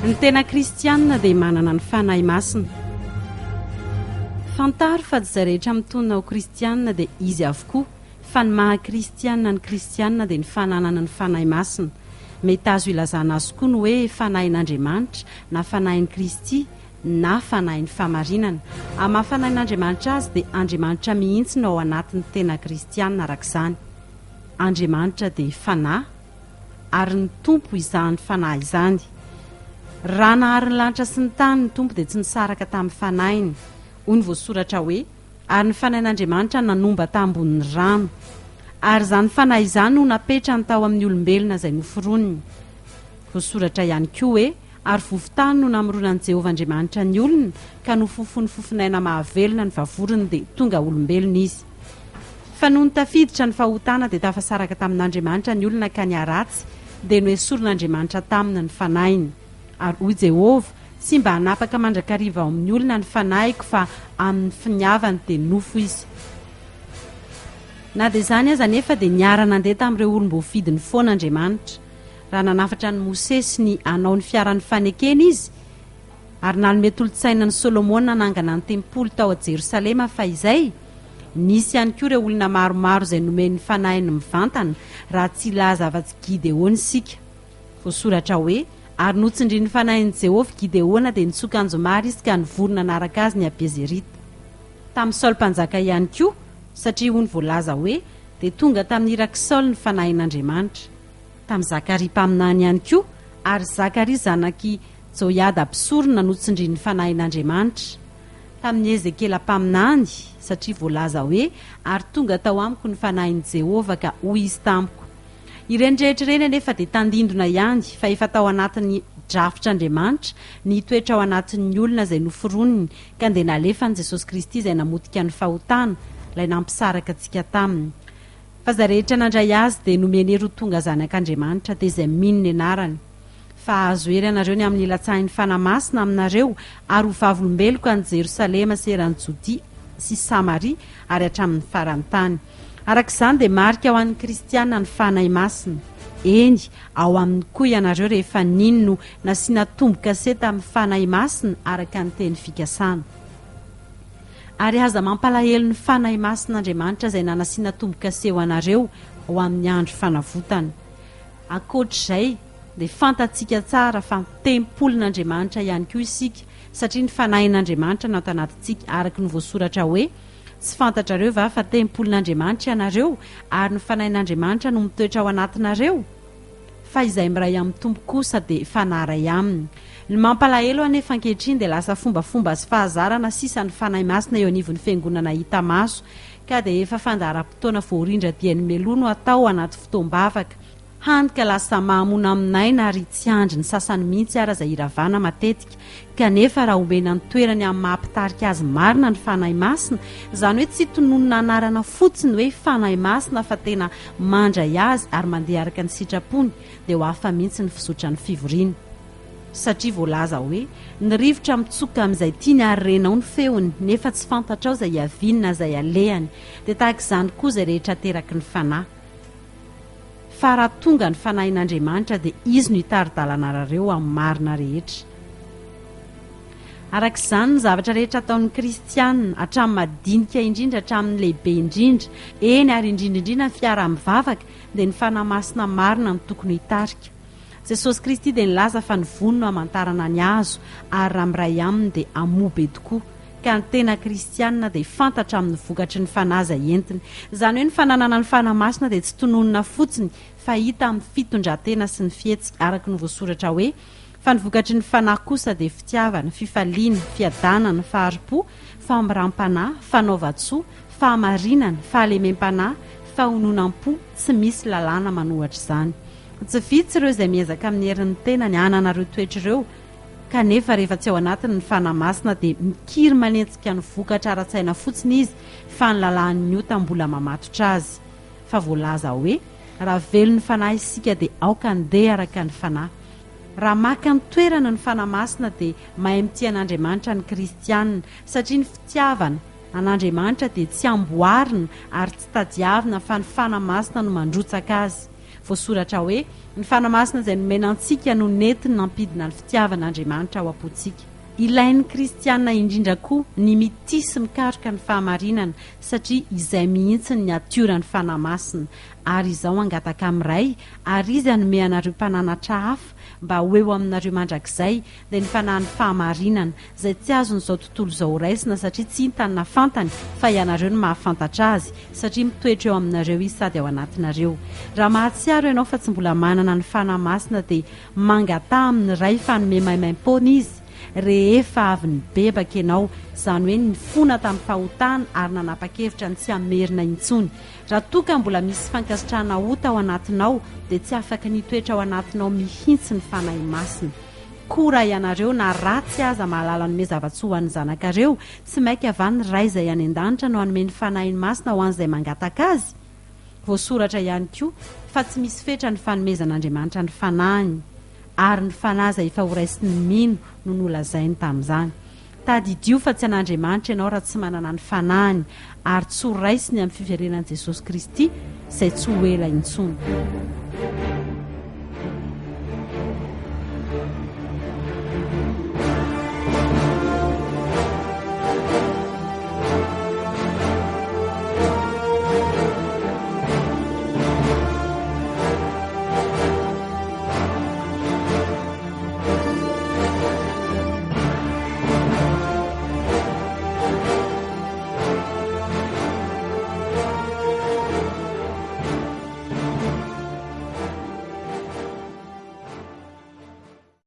Ny tena kristianina dia manana ny fanahy masina. Fantaro fa tsy izay rehetra mitonina ho kristianina dia izy avokoa, fa ny maha-kristianina ny kristianina dia ny fananana ny fanahy masina. Mety azo ilazana azy koa ny hoe fanahin'Andriamanitra na fanahin'ny Kristy na fanahin'ny famarinana. Amin'ny maha-fanahin'Andriamanitra azy dia Andriamanitra mihitsy no ao anatin'ny tena kristianina arak'izany. Andriamanitra dia fanahy ary ny tompo izany fanahy izany. Raha nahary ny lanitra sy ny tany ny tompo dia tsy nisaraka tamin'ny fanahiny. Hoy ny voasoratra hoe ary ny fanahin'Andriamanitra nanomba tambonin'ny rano. Ary izany fanahy izany no napetrany tao amin'ny olombelona izay noforoniny. Voasoratra ihany koa hoe ary vovotany no namoronan'i Jehovah Andriamanitra ny olona ka no fofony fofinaina mahavelona ny vavorony dia tonga olombelona izy. Fa noho ny tafiditra ny fahotana dia tafasaraka tamin'Andriamanitra ny olona ka niaratsy dia noesorin'Andriamanitra tamina ny fanahiny. Ary hoy Jehovah tsy mba hanapaka mandrakariva ao amin'ny olona ny fanahiko fa amin'ny finiavany dia nofo izy. Na dia izany aza nefa dia niara nandeha tamin'ireo olom-boafidiny foan'Andriamanitra. Raha nanafatra ny Mosesy ny hanao ny fiaran'ny fanekena izy ary nanome tolotsaina ny Solomona nangana ny tempolo tao a Jerosalema fa izay nisy ihany koa ireo olona maromaro izay nomeny fanahiny mivantana raha tsy ilaza afa-tsy Gideona isika. Voasoratra hoe ary notsindriany fanahin'i Jehovah Gideona dia nitsoka anjomary izy ka nivorona naraka azy ny Abezerita. Tamin'ny Saoly mpanjaka ihany koa satria hoy ny voalaza hoe dia tonga tamin'ny iraky Saoly ny fanahin'Andriamanitra. Tamin'ny Zakaria mpaminany ihany koa ary Zakaria zanaky Joiada besorona notsindriany fanahin'Andriamanitra. Tamin'ny Ezekela mpaminany satria voalaza hoe ary tonga tao amiko ny fanahin'i Jehovah ka hoy izy tamiko. Ireny rehetra ireny anefa dia tandindona ihany fa efa tao anatin'ny drafitr'Andriamanitra ny toetra ao anatin'ny olona izay noforoniny ka dia nalefany Jesosy Kristy izay namotika ny fahotana ilay nampisaraka antsika taminy. Fa izay rehetra nandray azy dia nomeny hery ho tonga zanak'Andriamanitra dia izay mino ny anarany. Fa azo hery ianareo ny amin'ny latsahin'ny fanahy masina aminareo ary ho vavolombeloko any Jerosalema sy eran'ny Jodia sy Samaria ary hatramin'ny farany tany. Arak'izany dia marika ho an'ny kristianina ny fanahy masina. Eny, ao aminy koa ianareo rehefa niny no nasiana tombo-kase tamin'ny fanahy masina araka ny teny fikasana. Ary aza mampalahelo ny fanahy masin'Andriamanitra izay nanasiana tombo-kase ho anareo ao amin'ny andro fanavotana. Ankoatr'izay dia fantatsika tsara fa tempolin'Andriamanitra ihany koa isika satria ny fanahin'Andriamanitra no ato anatintsika araka ny voasoratra hoe tsy fantatrareo va fa tempolin'Andriamanitra ianareo ary ny fanahin'Andriamanitra no mitoetra ao anatinareo? Fa izay miray amin'ny tompo kosa dia fanaray aminy. Ny mampalahelo anefa ankehitriny dia lasa fombafomba sy fahazarana sisa ny fanahy masina eo anivon'ny fiangonana hita maso ka dia efa fandaharam-potoana voarindra diany melono atao anaty fotoam-bavaka. Hany ka lasa mahamona aminaina ary tsy andry ny sasany mihitsy ara izay iravana matetika kanefa raha omena ny toerany amin'ny mahampitarika azy marina ny fanahy masina izany hoe tsy tononona anarana fotsiny hoe fanahy masina fa tena mandray azy ary mandeha araka ny sitrapony dia ho hafa mihitsy ny fizotra ny fivoriana. Satria voalaza hoe ny rivotra mitsoka amin'izay tiany ary renao ny feony nefa tsy fantatrao izay avinina izay alehany dia tahaka izany koa izay rehetra teraky ny fanahy. Fa raha tonga ny fanahin'Andriamanitra dia izy no hitari-dalanarareo amin'ny marina rehetra. Arak'izany ny zavatra rehetra ataon'ny kristianina hatramin'ny madinika indrindra hatramin'ny lehibe indrindra eny ary indrindraindrindra ny fiara-mivavaka dia ny fanahy masina marina no tokony hitarika. Jesosy Kristy dia nilaza fa ny vono no hamantarana ny azo ary raha miray aminy dia amobe tokoa ka ny tena kristianina dia fantatra amin'ny vokatry ny fanahy izay entiny. Izany hoe ny fananana ny fanahy masina dia tsy tononona fotsiny fa hita amin'ny fitondran-tena sy ny fihetsika araka ny voasoratra hoe fa ny vokatry ny fanahy kosa dia fitiavana, fifaliana, fiadanana, faharipo, famirampanahy, fanaova-tsoa, fahamarinana, fahalemem-panahy, fahononam-po, tsy misy lalàna manohatra izany. Tsy vitsy ireo izay miezaka amin'ny herin'ny tena ny hananareo toetr'ireo kanefa rehefa tsy ao anatiny ny fanahy masina dia mikiry manentsika ny vokatra ara-tsaina fotsiny izy fa ny lalàn'ny ota mbola mamatotra azy. Fa voalaza hoe raha velo ny fanahy isika dia aoka andeha araka ny fanahy. Raha maka ny toerana ny fanahy masina dia mahay mity an'Andriamanitra ny kristianina satria ny fitiavana an'Andriamanitra dia tsy amboarina ary tsy tadiavina fa ny fanahy masina no mandrotsaka azy. voasoratra hoe ny fanamasina izay nomena antsika no netiny nampidina ny fitiavan'andriamanitra ao am-pontsika. Ilain'ny kristianina indrindra koa ny mitisy mikaroka ny fahamarinana satria izay mihitsy ny natiorany fanamasina ary izao angataka amin'ray ary izy anome anareo mpananatra hafa mba ho eo aminareo mandrakizay dia ny fanahy ny fahamarinana izay tsy azon'izao tontolo izao raisina satria tsy hitanana fantany fa ianareo no mahafantatra azy satria mitoetra eo aminareo izy sady ao anatinareo. Raha mahatsiaro ianao fa tsy mbola manana ny fanahy masina dia mangata amin'ny ray fanome maimaim-pona izy rehefa avy ny bebaka ianao, izany hoe ny fona tamin'ny fahotana ary nanapa-kevitra ny tsy hamerina intsony. Raha toka mbola misy fankasitrahana ota ao anatinao dia tsy afaka nitoetra ao anatinao mihitsy ny fanahy masina. Koa raha ianareo na ratsy aza mahalala nome zava-tsy ho an'ny zanakareo, tsy mainka avany ray izay any an-danitra no hanome ny fanahy masina ho an'izay mangataka azy. Voasoratra ihany koa fa tsy misy fetra ny fanomezan'Andriamanitra ny fanahiny ary ny fanahy izay efa horaisin'ny mino no nolazainy tamin'izany. Tadidio fa tsy an'Andriamanitra ianao raha tsy manana ny fanahiny ary tsy ho raisiny amin'ny fiverenan'i Jesosy Kristy izay tsy ho ela intsony.